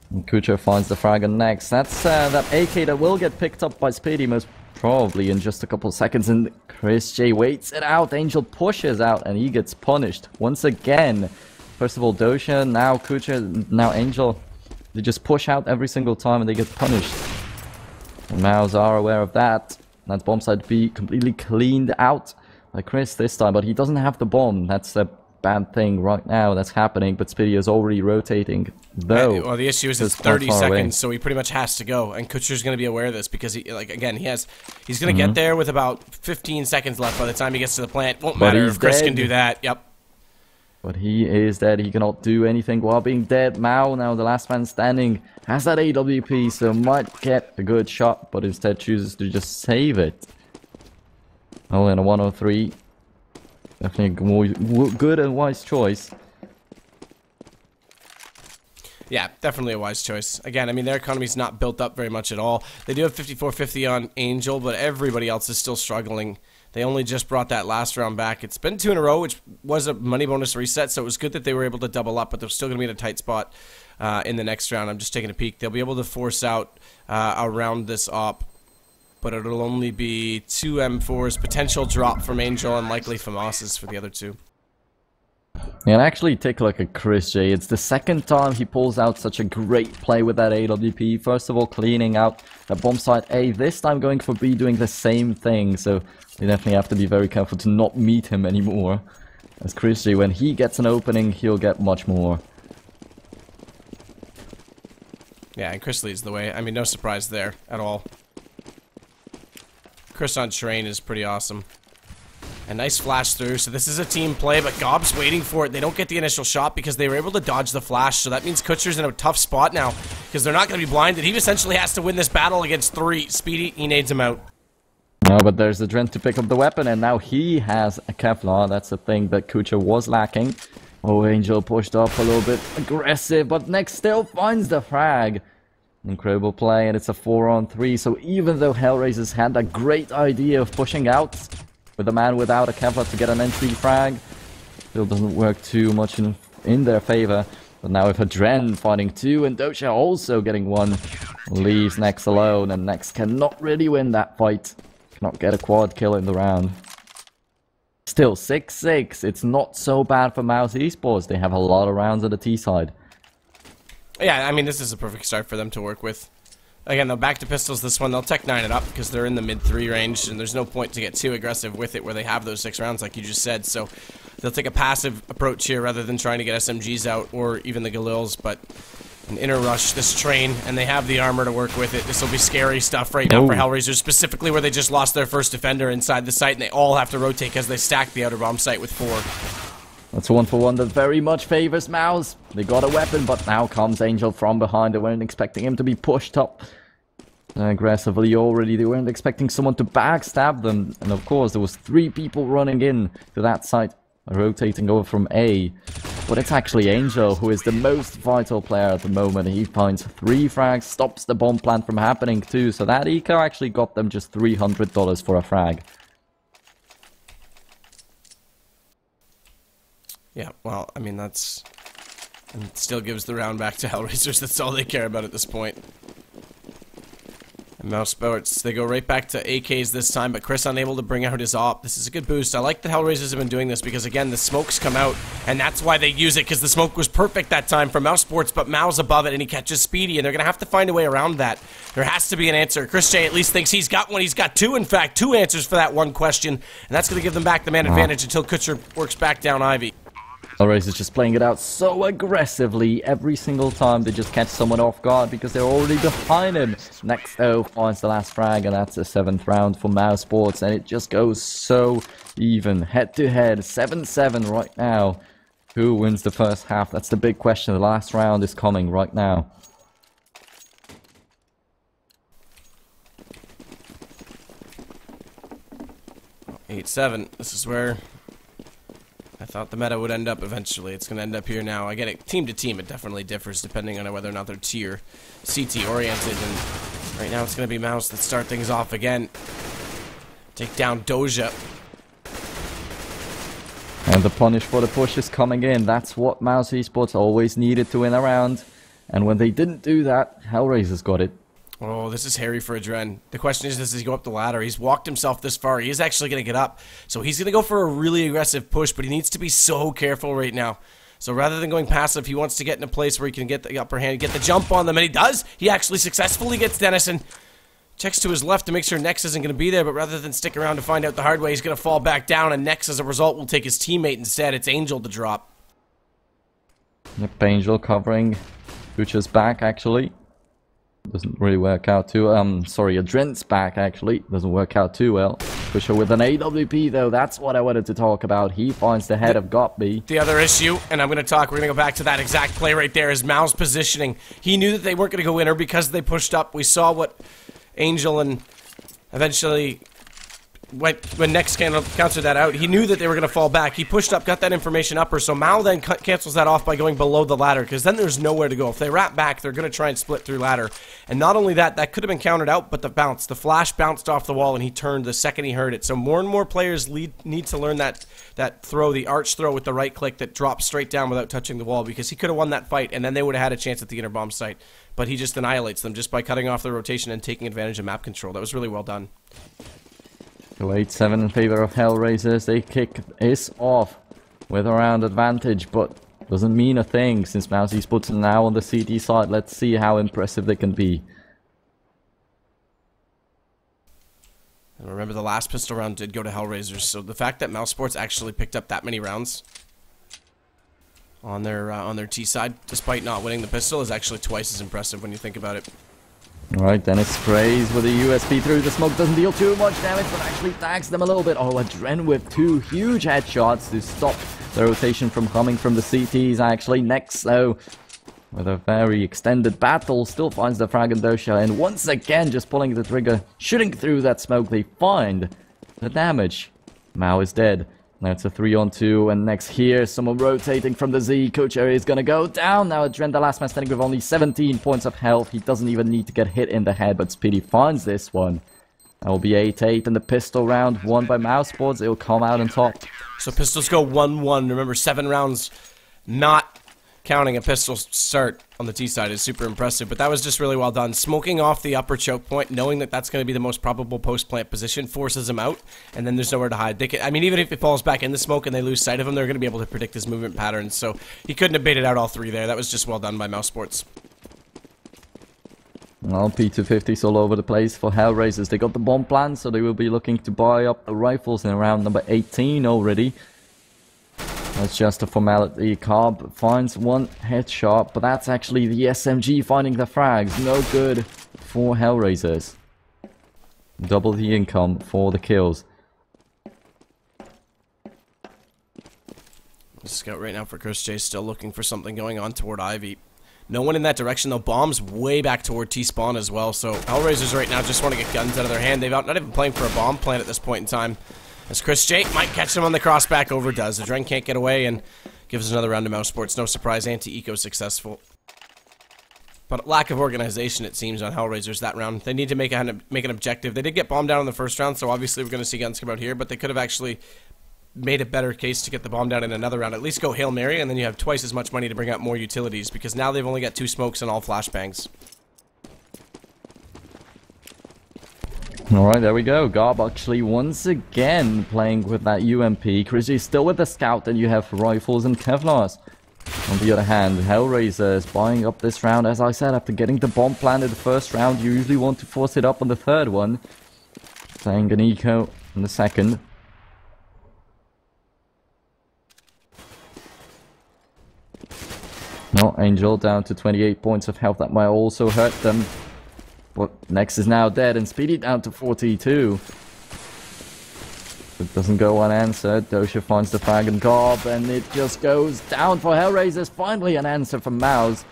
And Kucher finds the frag on next. That's that AK that will get picked up by Speedy most probably in just a couple of seconds, and Chris J waits it out. Angel pushes out and he gets punished once again. First of all Doja, now Kucher, now Angel. They just push out every single time and they get punished. And Mouse are aware of that. That's bomb site B completely cleaned out by Chris this time, but he doesn't have the bomb. That's a bad thing right now that's happening, but Speedy is already rotating, though. Well, the issue is it's 30 seconds, so he pretty much has to go, and Kucher's going to be aware of this because, he's going to get there with about 15 seconds left by the time he gets to the plant. Won't matter if Chris can do that. Yep. But he is dead. He cannot do anything while being dead. Mao, now the last man standing, has that AWP, so might get a good shot, but instead chooses to just save it. Oh, and a 103. Definitely a good and wise choice. Yeah, definitely a wise choice. Again, I mean, their economy's not built up very much at all. They do have 54-50 on Angel, but everybody else is still struggling. They only just brought that last round back. It's been 2 in a row, which was a money bonus reset, so it was good that they were able to double up, but they're still going to be in a tight spot in the next round. I'm just taking a peek. They'll be able to force out around this op, but it'll only be 2 M4s, potential drop from Angel, and likely FAMAS's for the other 2. Yeah, and actually take a look at Chris J. It's the second time he pulls out such a great play with that AWP. First of all, cleaning out the bomb site A. This time going for B, doing the same thing. So they definitely have to be very careful to not meet him anymore. As Chris J, when he gets an opening, he'll get much more. Yeah, and Chris leads the way. I mean, no surprise there at all. Chris on train is pretty awesome. A nice flash through, so this is a team play, but Gob's waiting for it. They don't get the initial shot because they were able to dodge the flash, so that means Kucher's in a tough spot now because they're not going to be blinded. He essentially has to win this battle against 3. Speedy, he nades him out. No, but there's the Dren to pick up the weapon, and now he has a Kevlar. That's the thing that Kucher was lacking. Oh, Angel pushed up a little bit aggressive, but Next still finds the frag. Incredible play, and it's a 4-on-3, so even though Hellraisers had that great idea of pushing out with a man without a Kevlar to get an entry frag, still doesn't work too much in their favor. But now with a Dren fighting 2 and Doja also getting 1, leaves Nex alone, and Nex cannot really win that fight. Cannot get a quad kill in the round. Still 6-6. It's not so bad for mousesports. They have a lot of rounds at the T side. Yeah, I mean, this is a perfect start for them to work with. Again, they'll back to pistols this one. They'll Tech 9 it up because they're in the mid-3 range, and there's no point to get too aggressive with it where they have those 6 rounds like you just said. So they'll take a passive approach here rather than trying to get SMGs out or even the Galils, but an inner rush this train, and they have the armor to work with it. This will be scary stuff right now for Hellraisers, specifically where they just lost their first defender inside the site, and they all have to rotate because they stacked the outer bomb site with 4. That's a 1-for-1 that very much favors Mouse. They got a weapon, but now comes Angel from behind. They weren't expecting him to be pushed up aggressively already. They weren't expecting someone to backstab them. And of course, there was 3 people running in to that site, rotating over from A. But it's actually Angel who is the most vital player at the moment. He finds 3 frags, stops the bomb plant from happening too. So that eco actually got them just $300 for a frag. Yeah, well, I mean, that's... And it still gives the round back to Hellraisers. That's all they care about at this point. And mousesports, they go right back to AKs this time, but Chris unable to bring out his op. This is a good boost. I like that Hellraisers have been doing this because, again, the smokes come out, and that's why they use it, because the smoke was perfect that time for mousesports, but Mao's above it, and he catches Speedy, and they're going to have to find a way around that. There has to be an answer. Chris J at least thinks he's got one. He's got 2, in fact, 2 answers for that one question, and that's going to give them back the man advantage until Kucher works back down Ivy. Hellraisers just playing it out so aggressively every single time they just catch someone off guard because they're already behind him. Next though finds the last frag, and that's the 7th round for mousesports, and it just goes so even, head to head, 7-7 right now. Who wins the first half? That's the big question. The last round is coming right now. Oh, 8-7. This is where I thought the meta would end up eventually. It's going to end up here now. I get it. Team to team, it definitely differs depending on whether or not they're tier CT oriented. And right now it's going to be Mouse that start things off again. Take down Doja. And the punish for the push is coming in. That's what Mouse Esports always needed to win a round. And when they didn't do that, Hellraisers got it. Oh, this is hairy for Adren. The question is, does he go up the ladder? He's walked himself this far. He is actually going to get up. So he's going to go for a really aggressive push, but he needs to be so careful right now. So rather than going passive, he wants to get in a place where he can get the upper hand, get the jump on them, and he does. He actually successfully gets Dennison. Checks to his left to make sure Nex isn't going to be there, but rather than stick around to find out the hard way, he's going to fall back down, and Nex, as a result, will take his teammate instead. It's Angel to drop. Yep, Angel covering Butcher's back, actually. Doesn't really work out too... sorry, Adren's back, actually. Doesn't work out too well. Butcher with an AWP, though. That's what I wanted to talk about. He finds the head of Gottby. The other issue, and I'm going to talk, we're going to go back to that exact play right there, is Mao's positioning. He knew that they weren't going to go in, or because they pushed up. We saw what Angel and eventually... when Nex countered that out, he knew that they were going to fall back. He pushed up, got that information upper, so Mao then cancels that off by going below the ladder, because then there's nowhere to go. If they wrap back, they're going to try and split through ladder. And not only that, that could have been countered out, but the flash bounced off the wall, and he turned the second he heard it. So more and more players need to learn that throw, the arch throw with the right click that drops straight down without touching the wall, because he could have won that fight, and then they would have had a chance at the inner bomb site. But he just annihilates them just by cutting off the rotation and taking advantage of map control. That was really well done. So 8-7 in favor of Hellraisers. They kick this off with a round advantage, but doesn't mean a thing since Mouse Esports are now on the CT side. Let's see how impressive they can be. And remember, the last pistol round did go to Hellraisers, so the fact that mousesports actually picked up that many rounds on their T side, despite not winning the pistol, is actually twice as impressive when you think about it. Alright, then it sprays with a USB through the smoke. Doesn't deal too much damage, but actually tags them a little bit. Oh, Adren with 2 huge headshots to stop the rotation from coming from the CTs. Actually, Nex, though, with a very extended battle, still finds the frag and Dosha. And once again, just pulling the trigger, shooting through that smoke, they find the damage. Mao is dead. Now it's a 3-on-2, and next here, someone rotating from the Z. Coach area is gonna go down. Now Adren, the last man standing with only 17 points of health. He doesn't even need to get hit in the head, but Speedy finds this one. That will be 8-8 in the pistol round, won by mousesports. It will come out on top. So pistols go 1-1. Remember, 7 rounds, not counting a pistol start on the T side is super impressive, but that was just really well done. Smoking off the upper choke point, knowing that that's going to be the most probable post-plant position, forces him out, and then there's nowhere to hide. They can, I mean, even if he falls back in the smoke and they lose sight of him, they're going to be able to predict his movement patterns, so he couldn't have baited out all 3 there. That was just well done by mousesports. Well, P250s all over the place for Hellraisers. They got the bomb plan, so they will be looking to buy up the rifles in round number 18 already. That's just a formality. Carb finds 1 headshot, but that's actually the SMG finding the frags. No good for Hellraisers. Double the income for the kills. Scout right now for Chris J, still looking for something going on toward Ivy. No one in that direction, though. Bombs way back toward T-spawn as well, so Hellraisers right now just want to get guns out of their hand. They've not even playing for a bomb plant at this point in time. As Chris J might catch him on the crossback, overdoes. Adren can't get away and gives us another round to mousesports. No surprise, anti-eco successful. But lack of organization, it seems, on Hellraisers that round. They need to make an objective. They did get bombed down in the first round, so obviously we're going to see guns come out here, but they could have actually made a better case to get the bomb down in another round. At least go Hail Mary, and then you have twice as much money to bring out more utilities, because now they've only got 2 smokes and all flashbangs. Alright, there we go. Garb actually once again playing with that UMP. Chrissy still with the scout, and you have rifles and Kevlars. On the other hand, Hellraiser is buying up this round. As I said, after getting the bomb planted the first round, you usually want to force it up on the third one. Playing an eco in the second. Well, Angel down to 28 points of health. That might also hurt them. But Nex is now dead, and Speedy down to 42. It doesn't go unanswered. Dosha finds the frag and gob, and it just goes down for Hellraisers. Finally an answer from Mouse.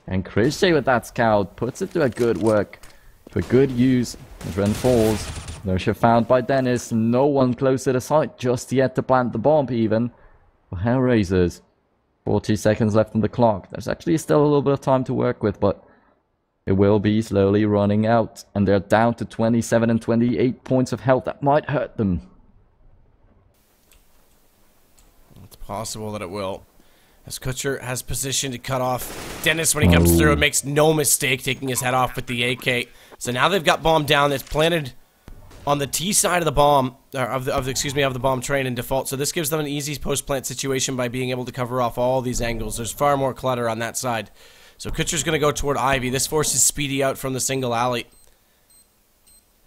And Christian with that scout puts it to a good work. For good use. Adren falls. Dosha found by Dennis. No one close to the site just yet to plant the bomb even. For Hellraisers. 40 seconds left on the clock. There's actually still a little bit of time to work with, but it will be slowly running out. And they're down to 27 and 28 points of health. That might hurt them. It's possible that it will. As Kutcher has position to cut off Dennis when he comes through, and makes no mistake taking his head off with the AK. So now they've got bomb down. It's planted on the T side of the bomb, or of the bomb train in default. So this gives them an easy post-plant situation by being able to cover off all these angles. There's far more clutter on that side. So Kutcher's going to go toward Ivy. This forces Speedy out from the single alley.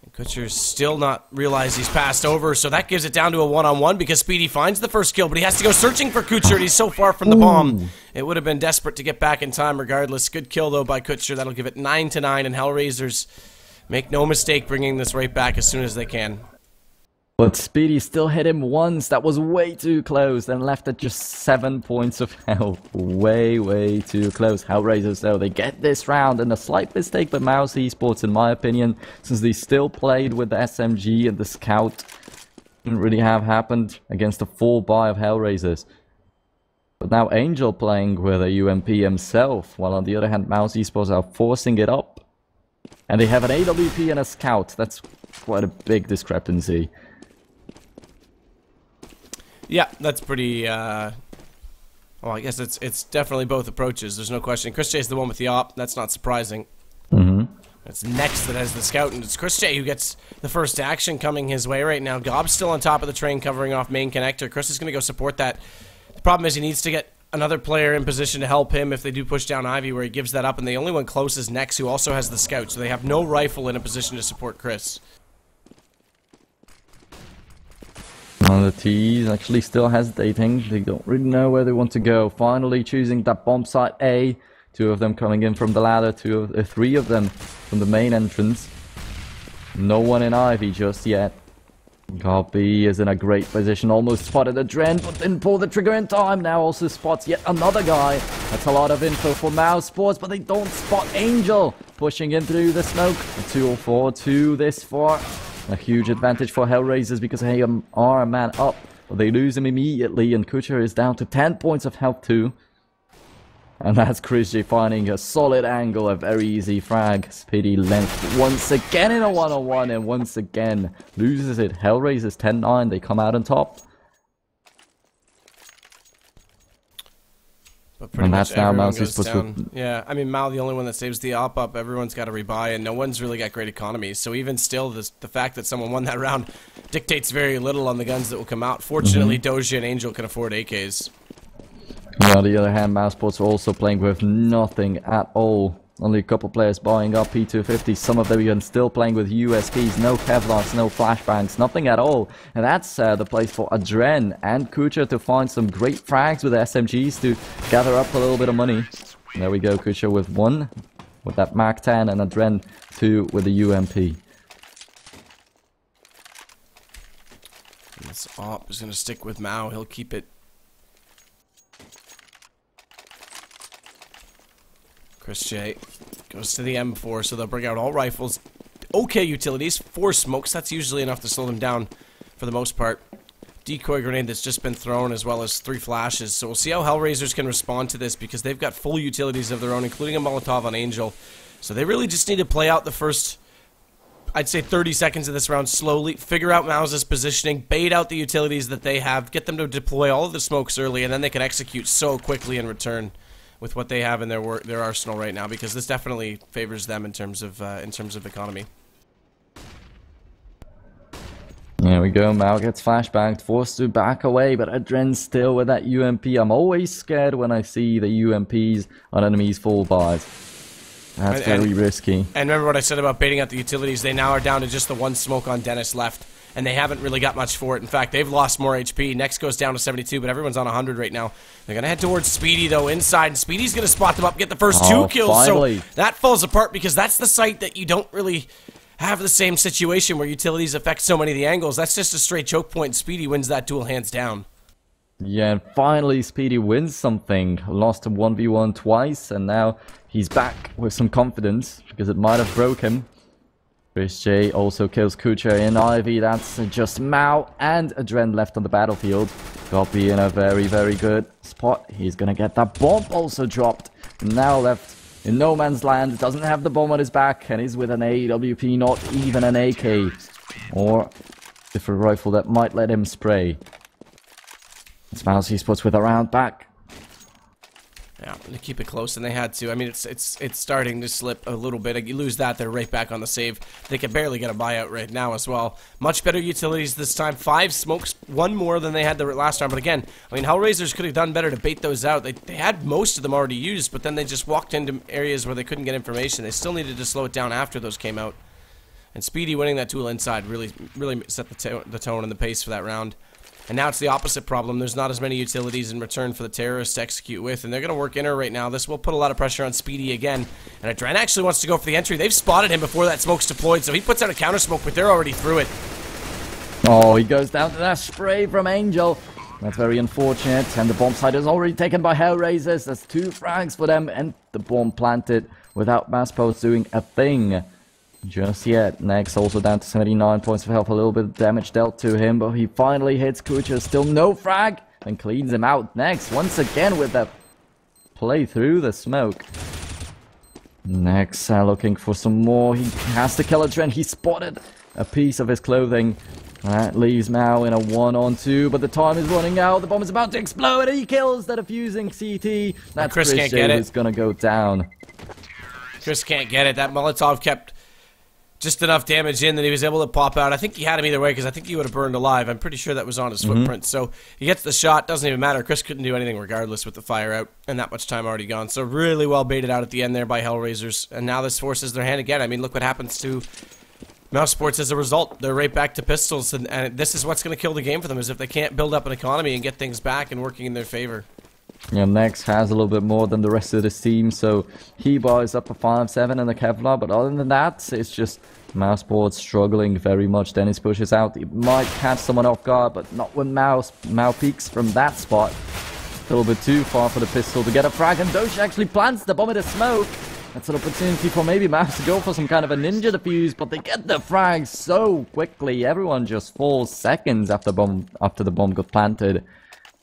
And Kutcher's still not realized he's passed over, so that gives it down to a one-on-one because Speedy finds the first kill, but he has to go searching for Kutcher, and he's so far from the bomb. It would have been desperate to get back in time regardless. Good kill, though, by Kutcher. That'll give it 9-9, and Hellraisers make no mistake bringing this right back as soon as they can. But Speedy still hit him once. That was way too close. Then left at just 7 points of health. Way, way too close. Hellraisers, though, they get this round. And a slight mistake by Mouse Esports, in my opinion, since they still played with the SMG and the Scout. Didn't really have happened against the full buy of Hellraisers. But now Angel playing with a UMP himself, while on the other hand, Mouse Esports are forcing it up. And they have an AWP and a Scout. That's quite a big discrepancy. Yeah, that's pretty, well, I guess it's definitely both approaches. There's no question. Chris J's the one with the op. That's not surprising. It's Nex that has the scout, and it's Chris J who gets the first action coming his way right now. Gob's still on top of the train covering off main connector. Chris is going to go support that. The problem is he needs to get another player in position to help him if they do push down Ivy, where he gives that up, and the only one close is Nex, who also has the scout, so they have no rifle in a position to support Chris. On the T's actually still hesitating. They don't really know where they want to go. Finally choosing that bomb site A. Two of them coming in from the ladder. Three of them from the main entrance. No one in Ivy just yet. God B is in a great position. Almost spotted Adren, but didn't pull the trigger in time. Now also spots yet another guy. That's a lot of info for mousesports, but they don't spot Angel. Pushing in through the smoke. 204 to this far. A huge advantage for Hellraisers because they are a man up. But they lose him immediately, and Kutcher is down to 10 points of health too. And that's Chris J finding a solid angle, a very easy frag. Speedy length once again in a one-on-one, and once again loses it. Hellraisers 10-9, they come out on top. But pretty much now Mouse is down. Yeah, I mean, Mal, the only one that saves the op up, everyone's got to rebuy, and no one's really got great economies. So even still, the fact that someone won that round dictates very little on the guns that will come out. Fortunately, Doja and Angel can afford AKs. On the other hand, mousesports are also playing with nothing at all. Only a couple players buying up P250. Some of them even still playing with USPs. No Kevlars, no flashbangs, nothing at all. And that's the place for Adren and Kucha to find some great frags with SMGs to gather up a little bit of money. And there we go, Kucha with 1 with that Mac 10 and Adren 2 with the UMP. This op is going to stick with Mao. He'll keep it. Chris J goes to the M4, so they'll bring out all rifles. Okay utilities, 4 smokes, that's usually enough to slow them down for the most part. Decoy grenade that's just been thrown, as well as 3 flashes. So we'll see how Hellraisers can respond to this, because they've got full utilities of their own, including a Molotov on Angel. So they really just need to play out the first, I'd say 30 seconds of this round slowly, figure out Mouse's positioning, bait out the utilities that they have, get them to deploy all of the smokes early, and then they can execute so quickly in return with what they have in their arsenal right now, because this definitely favors them in terms of economy. There we go, Mao gets flashbanged, forced to back away, but Adren's still with that UMP. I'm always scared when I see the UMPs on enemies' full buys. That's very risky. And remember what I said about baiting out the utilities, they now are down to just the 1 smoke on Dennis left. and they haven't really got much for it. In fact, they've lost more HP. Next goes down to 72, but everyone's on 100 right now. They're going to head towards Speedy, though, inside, and Speedy's going to spot them up, get the first 2 kills. Finally. So that falls apart because that's the site that you don't really have the same situation where utilities affect so many of the angles. That's just a straight choke point. Speedy wins that duel hands down. Yeah, and finally Speedy wins something. Lost a 1v1 twice, and now he's back with some confidence because it might have broke him. Chris J also kills Kucha in Ivy. That's just Mao and Adren left on the battlefield. Goppy in a very, very good spot. He's gonna get that bomb also dropped. Now left in no man's land. Doesn't have the bomb on his back, and he's with an AWP, not even an AK. Or different rifle that might let him spray. It's mousesports with a round back. Yeah, to keep it close, and they had to. I mean, it's starting to slip a little bit. You lose that, they're right back on the save. They can barely get a buyout right now as well. Much better utilities this time. 5 smokes, 1 more than they had the last round. But again, I mean, Hellraisers could have done better to bait those out. They had most of them already used, but then they just walked into areas where they couldn't get information. They still needed to slow it down after those came out. And Speedy winning that duel inside really set the tone and the pace for that round. And now it's the opposite problem. There's not as many utilities in return for the terrorists to execute with, and they're going to work inner right now. This will put a lot of pressure on Speedy again. And Adren actually wants to go for the entry. They've spotted him before that smoke's deployed, so he puts out a counter smoke, but they're already through it. Oh, he goes down to that spray from Angel. That's very unfortunate, and the bomb site is already taken by Hellraisers. That's 2 frags for them, and the bomb planted without mousesports doing a thing just yet. Next also down to 79 points of health, a little bit of damage dealt to him, but he finally hits Kucha, still no frag, and cleans him out. Next, once again with that play through the smoke. Next, looking for some more. He has to kill a Adren. He spotted a piece of his clothing. That leaves Mao in a 1-on-2, but the time is running out. The bomb is about to explode, and he kills the diffusing CT. That's Chris can't get it. Who's gonna go down. Chris can't get it. That Molotov kept just enough damage in that he was able to pop out. I think he had him either way because I think he would have burned alive. I'm pretty sure that was on his footprint. So he gets the shot. Doesn't even matter. Chris couldn't do anything regardless with the fire out and that much time already gone. So really well baited out at the end there by Hellraisers. And now this forces their hand again. I mean, look what happens to mousesports as a result. They're right back to pistols. And this is what's going to kill the game for them, is if they can't build up an economy and get things back and working in their favor. Yeah, Nex has a little bit more than the rest of this team, so he buys up a 5-7 and a Kevlar, but other than that, it's just mousesports struggling very much. Dennis pushes out. He might catch someone off guard, but not when Mao peeks from that spot. A little bit too far for the pistol to get a frag, and Dosh actually plants the bomb in the smoke. That's an opportunity for maybe Mouse to go for some kind of a ninja defuse, but they get the frag so quickly. Everyone just falls seconds after the bomb got planted.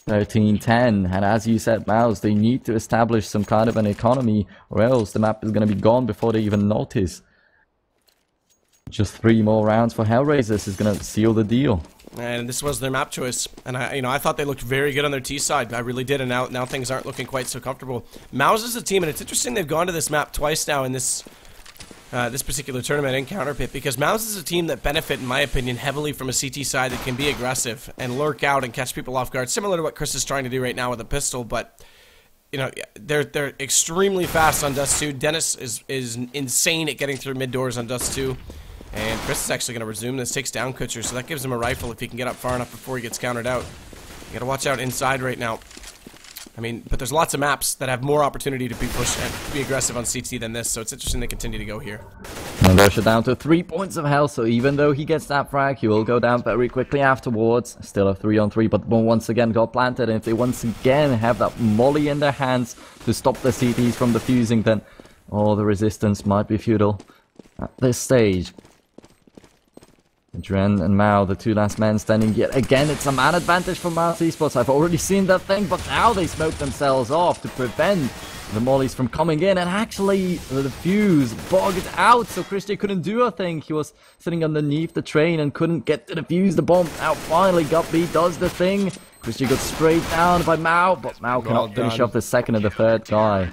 13-10, and as you said, Mouse, they need to establish some kind of an economy, or else the map is going to be gone before they even notice. Just 3 more rounds for Hellraisers is going to seal the deal. And this was their map choice, and I thought they looked very good on their T side. I really did, and now things aren't looking quite so comfortable. Mouse is a team, and it's interesting they've gone to this map twice now in this particular tournament in Counter Pit, because Mouse is a team that benefit, in my opinion, heavily from a CT side that can be aggressive and lurk out and catch people off guard, similar to what Chris is trying to do right now with a pistol. But they're extremely fast on Dust 2. Dennis is insane at getting through mid doors on Dust 2. And Chris is actually going to resume this, takes down Kutcher, so that gives him a rifle if he can get up far enough before he gets countered out. You gotta watch out inside right now. I mean, but there's lots of maps that have more opportunity to be pushed and be aggressive on CT than this, so it's interesting they continue to go here. And Russia down to 3 points of health, so even though he gets that frag, he will go down very quickly afterwards. Still a 3-on-3, but the bomb once again got planted, and if they once again have that molly in their hands to stop the CTs from defusing, then all the resistance might be futile at this stage. Dren and Mao, the 2 last men standing yet again. It's a man advantage for mousesports. I've already seen that thing, but now they smoke themselves off to prevent the mollies from coming in, and actually the fuse bugged out, so Christie couldn't do a thing. He was sitting underneath the train and couldn't get to defuse the bomb. Now finally Guppy does the thing. Christie got sprayed down by Mao, but Mao cannot finish off the second and the third guy.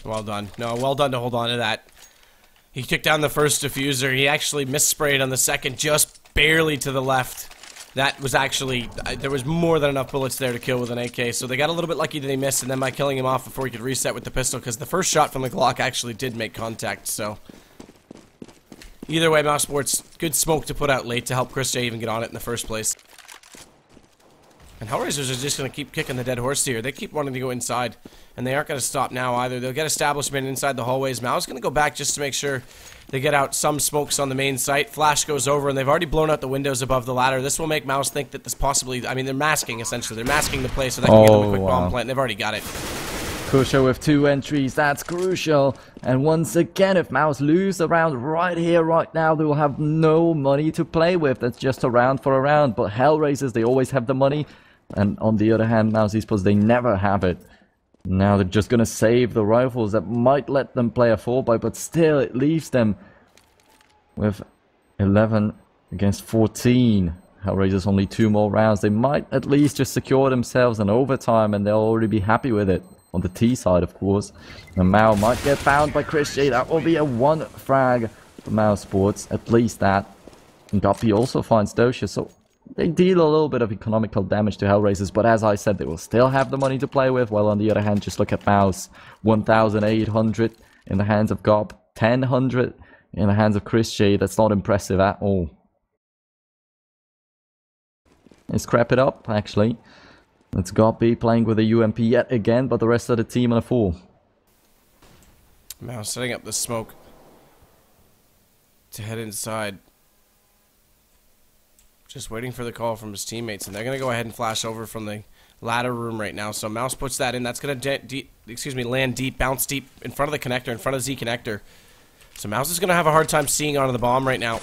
Well done. No, well done to hold on to that. He took down the first diffuser. He actually missprayed on the second, just barely to the left. That was actually, there was more than enough bullets there to kill with an AK, so they got a little bit lucky that he missed, and then by killing him off before he could reset with the pistol, because the first shot from the Glock actually did make contact, so. Either way, mousesports, good smoke to put out late to help Chris J even get on it in the first place. And Hellraisers are just going to keep kicking the dead horse here. They keep wanting to go inside, and they aren't going to stop now either. They'll get establishment inside the hallways. Mao's going to go back just to make sure they get out some smokes on the main site. Flash goes over, and they've already blown out the windows above the ladder. This will make Mouse think that this possibly... I mean, they're masking, essentially. They're masking the play so they can get them a quick bomb plant. They've already got it. Crucial with 2 entries, that's crucial. And once again, if Mouse lose a round right here, right now, they will have no money to play with. That's just a round for a round. But Hellraisers, they always have the money. And on the other hand, Mouse esports, they never have it. Now they're just going to save the rifles. That might let them play a 4x, but still it leaves them with 11 against 14. Hellraisers only 2 more rounds. They might at least just secure themselves an overtime, and they'll already be happy with it. On the T side, of course. And Mao might get found by Chris J. That will be a 1 frag for mousesports. At least that. And Guppy also finds Dosha, so they deal a little bit of economical damage to Hellraisers, but as I said, they will still have the money to play with. While on the other hand, just look at Mouse. 1,800 in the hands of Gob. 1,000 in the hands of Chris J. That's not impressive at all. Let's crap it up, actually. It's Goppy playing with a UMP yet again, but the rest of the team on a 4. Mouse setting up the smoke to head inside. Just waiting for the call from his teammates, and they're going to go ahead and flash over from the ladder room right now. So Mouse puts that in. That's going to land deep, bounce deep in front of the connector, in front of Z connector. So Mouse is going to have a hard time seeing onto the bomb right now.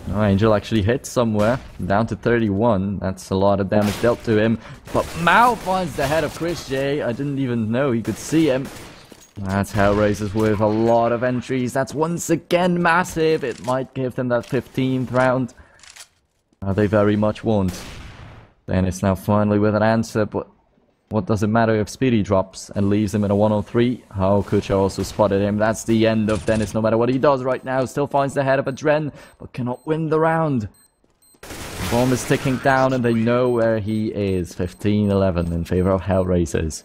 Oh, Angel actually hit somewhere, down to 31. That's a lot of damage dealt to him. But Mao finds the head of Chris J. I didn't even know he could see him. That's Hellraisers with a lot of entries. That's once again massive. It might give them that 15th round. They very much won't. Dennis now finally with an answer, but what does it matter if Speedy drops and leaves him in a 103? Oh, Kucha also spotted him. That's the end of Dennis no matter what he does right now. Still finds the head of Adren, but cannot win the round. The bomb is ticking down and they know where he is. 15-11 in favor of Hellraisers.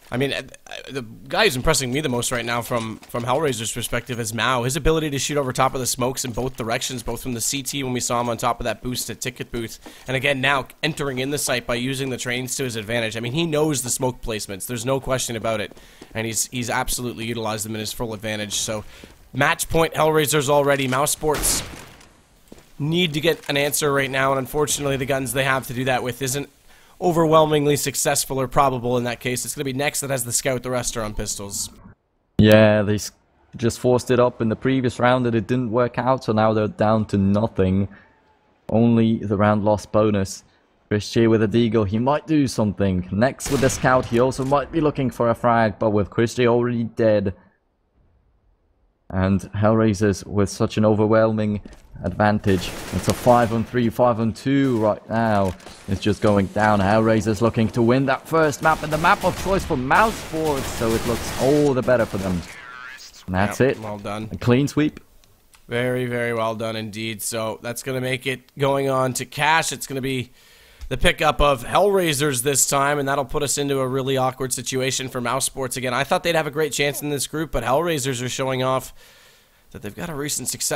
I mean, the guy who's impressing me the most right now from Hellraiser's perspective is Mao. His ability to shoot over top of the smokes in both directions, both from the CT when we saw him on top of that boost at Ticket Booth, and again now entering in the site by using the trains to his advantage. I mean, he knows the smoke placements. There's no question about it, and he's absolutely utilized them in his full advantage. So, match point Hellraisers already. mousesports need to get an answer right now, and unfortunately the guns they have to do that with isn't overwhelmingly successful or probable in that case. It's going to be Next that has the scout. The rest are on pistols. Yeah, they just forced it up in the previous round and it didn't work out, so now they're down to nothing. Only the round loss bonus. Chris J with a deagle, he might do something. Next with the scout, he also might be looking for a frag, but with Chris J already dead. And Hellraisers with such an overwhelming advantage. It's a 5-on-3, 5-on-2 right now. It's just going down. Hellraisers looking to win that first map, and the map of choice for mousesports, so it looks all the better for them. And that's it. Well done. A clean sweep. Very, very well done indeed. So that's going to make it going on to cash. It's going to be the pickup of Hellraisers this time, and that'll put us into a really awkward situation for mousesports again. I thought they'd have a great chance in this group, but Hellraisers are showing off that they've got a recent success.